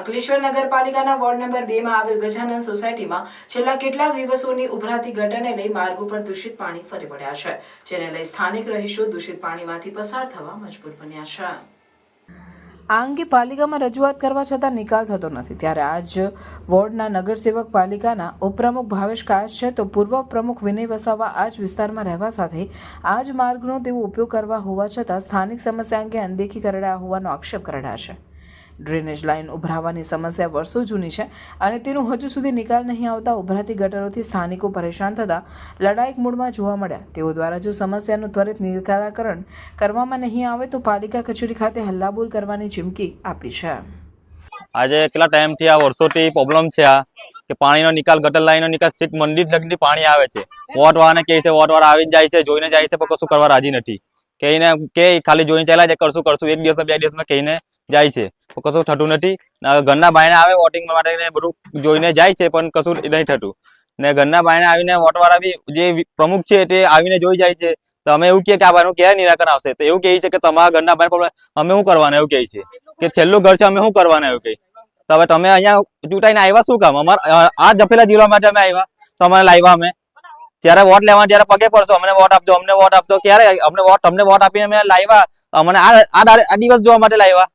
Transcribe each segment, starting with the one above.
અંકલેશ્વર નગરપાલિકાના ward number 2 માં આવેલ ગજાનન સોસાયટીમાં છેલ્લા કેટલાક દિવસોની ઉભરાતી ગટરને લઈ માર્ગો પર દૂષિત પાણી ફરી વળ્યા છે, જેને લઈ સ્થાનિક રહીશો દૂષિત પાણીમાંથી પસાર થવા મજબૂર બન્યા છે। આ અંગે પાલિકામાં રજૂઆત કરવા છતાં નિકાલ થતો નથી, ત્યારે આજ વોર્ડના નગરસેવક પાલિકાના ઉપપ્રમુખ ભાવેશ કાયસ છે, તો પૂર્વ પ્રમુખ વિનય વસાવા આ જ વિસ્તારમાં રહેવા સાથે આ જ માર્ગનો તેઓ ઉપયોગ કરવા હોવા છતાં સ્થાનિક સમસ્યા અંગે અનદેખી કરી રહ્યા હોવાનો આક્ષેપ કરી રહ્યા છે। ડ્રેનેજ લાઇન ઉભરાવાની સમસ્યા વર્ષો જૂની છે અને તેનો હજુ સુધી નિકાલ નહીં આવતા ઉભરાતી ગટરોથી સ્થાનિકો પરેશાન થતા લડાયક મૂડમાં જોવા મળ્યા। તેઓ દ્વારા જો સમસ્યાનું ત્વરિત નિરાકરણ કરવામાં નહીં આવે તો પાલિકા કચેરી ખાતે હલ્લાબોલ કરવાની ચીમકી આપી છે। આજે કેટલા ટાઈમથી આ વર્ષોથી પ્રોબ્લેમ છે આ કે પાણીનો નિકાલ ગટર લાઈનનો નિકાલ સીટ મંદિર લગની પાણી આવે છે। વોટવાળાને કહે છે, વોટવાળા આવીને જાય છે, જોઈને જાય છે, પણ કશું કરવા રાજી નથી। કહીને કે ખાલી જોઈને ચાલ્યા જાય, કરશું એક દિવસ બે દિવસમાં કહીને જાય છે, પણ કશું થતું નથી। ઘરના બાયણે આવે વોટિંગ માટે બધું જોઈને જાય છે, પણ કશું નહીં થતું ને ઘરના બાયણે આવીને વોટવાળા બી જે પ્રમુખ છે તે આવીને જોઈ જાય છે। તો અમે એવું કહે કે આ ભાઈનું ક્યારે નિરાકરણ આવશે, તો એવું કહે છે કે તમારા ઘરના બાય અમે શું કરવાના, એવું કહે છે કે છેલ્લું ઘર છે અમે શું કરવાના, એવું કહે। તો હવે તમે અહીંયા ચૂંટાઈને આવ્યા શું કામ? અમારા આ જફેલા જીવવા માટે અમે આવ્યા, તો અમે લાવ્યા અમે ત્યારે વોટ લેવા ત્યારે પગે પડશો, અમને વોટ આપજો, અમને વોટ આપજો, ક્યારે તમને વોટ આપીને અમે લાવ્યા, અમને આ દિવસ જોવા માટે લાવ્યા।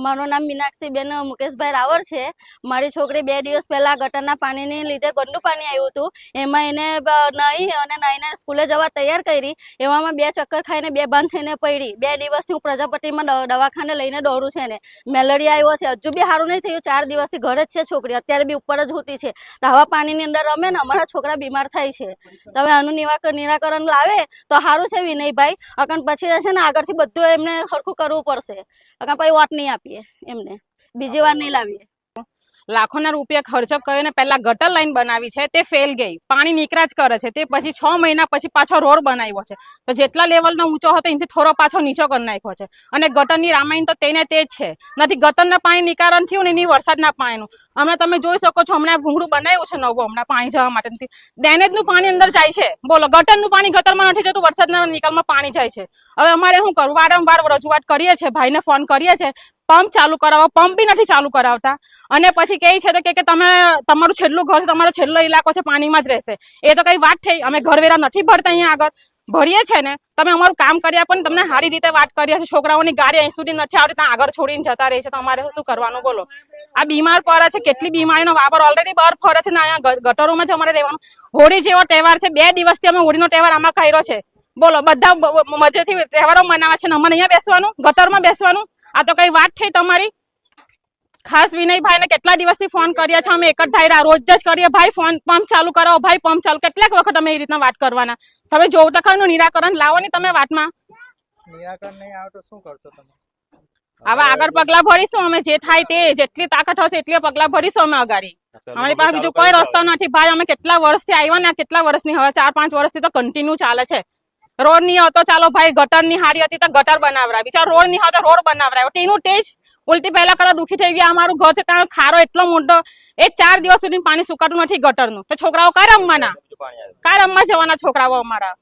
મારું નામ મીનાક્ષીબેન મુકેશભાઈ રાવર છે। મારી છોકરી 2 દિવસ પહેલા ગટરના પાણીને લીધે ગંદુ પાણી આવ્યું હતું, એમાં એને નાહીને સ્કૂલે જવા તૈયાર કરી, એવામાં 2 ચક્કર ખાઈને 2 બંધ થઈને પડી। 2 દિવસથી હું પ્રજાપતિમાં દવાખાને લઈને દોડું છે ને મેલેરિયા આવ્યો છે, હજુ બી સારું નહીં થયું। 4 દિવસથી ઘરે જ છે છોકરી, અત્યારે બી ઉપર જ હોતી છે, તો આવા પાણીની અંદર રમે ને અમારા છોકરા બીમાર થાય છે। તમે આનું નિરાકરણ લાવે તો સારું છે વિનયભાઈ, અકન પછી છે ને આગળથી બધું એમને સરખું કરવું પડશે, અકન પછી વોટ નહીં આપીએ એમને, બીજી વાર નહીં લાવીએ। લાખોના રૂપિયા ખર્ચો કરીને પહેલા ગટર લાઈન બનાવી છે, તે ફેલ ગઈ, પાણી નીકળ્યા જ કરે છે। તે પછી 6 મહિના પછી પાછો રોડ બનાવ્યો છે, તો જેટલા લેવલનો ઊંચો હતો એનાથી થોડો પાછો નીચો કરી નાખ્યો છે, અને ગટરની રામાયણ તો તેને તે જ છે, નથી ગટરના પાણી નિકારણ થયું ને એની વરસાદના પાણીનું। હમણાં તમે જોઈ શકો છો, હમણાં ભૂંગળું બનાવ્યું છે નવું, હમણાં પાણી જવા માટે ડેનેજનું પાણી અંદર જાય છે, બોલો ગટરનું પાણી ગટરમાં નથી જતું, વરસાદના નિકાલમાં પાણી જાય છે। હવે અમારે શું કરવું? વારંવાર રજૂઆત કરીએ છીએ, ભાઈને ફોન કરીએ છીએ, પંપ ચાલુ કરાવો, પંપ બી નથી ચાલુ કરાવતા, અને પછી કહે છે કે તમે તમારું છેલ્લું ઘર, તમારો છેલ્લો ઇલાકો છે પાણીમાં જ રહેશે। એ તો કઈ વાત થઈ? અમે ઘરવેરા નથી ભરતા, અહીંયા આગળ ભરીએ છે ને, તમે અમારું કામ કર્યા પણ તમને સારી રીતે વાત કરીએ છીએ, છોકરાઓની ગાડી અહીં સુધી નથી આવતી, ત્યાં આગળ છોડીને જતા રહે છે, તો અમારે શું કરવાનું બોલો? આ બીમાર પડે છે, કેટલી બીમારીનો વાપર ઓલરેડી બહાર ફરે છે ને અહીંયા ગટરોમાં જ અમારે રહેવાનું। હોળી જેવો તહેવાર છે, 2 દિવસથી અમે હોળીનો તહેવાર આમાં કર્યો છે, બોલો બધા મજેથી તહેવારો મનાવે છે ને અમારે અહીંયા બેસવાનું, ગટરમાં બેસવાનું? આ તો કઈ વાત થઈ તમારી? ખાસ વિનયભાઈ ને કેટલા દિવસથી ફોન કર્યા છે, અમે એક જ ધાર્યા, રોજ જ કરીએ, ભાઈ ફોન પંપ ચાલુ કરાવો, ભાઈ પંપ ચાલુ, કેટલાક વખત અમે એ રીતના વાત કરવાના? તમે જોવું તો ખરું નિરાકરણ લાવો ને તમે વાતમાં। નિરાકરણ નહીં આવે તો શું કરશો તમે? હવે આગળ પગલા ભરીશું અમે, જે થાય તે, જેટલી તાકાત હશે એટલી પગલા ભરીશું અમે અગાડી। અમારી પાસે બીજો કોઈ રસ્તો નથી ભાઈ, અમે કેટલા વર્ષથી આવ્યા ને, કેટલા વર્ષની હવે 4-5 વર્ષથી તો કન્ટિન્યુ ચાલે છે। રોડ નહીં હતો, ચાલો ભાઈ ગટર ની હારી હતી તો ગટર બનાવરાવી, બિચાર રોડ નહીં હતો રોડ બનાવરાવ્યો, તેનું તેજ ઉલટી પહેલા કરા દુખી થઈ ગયા। અમારું ઘર છે ત્યાં ખારો એટલો મોટો, એ 4 દિવસ સુધી પાણી સુકાતું નથી ગટરનું, તો છોકરાઓ કા રમવાના, કા રમવા જવાના છોકરાઓ અમારા?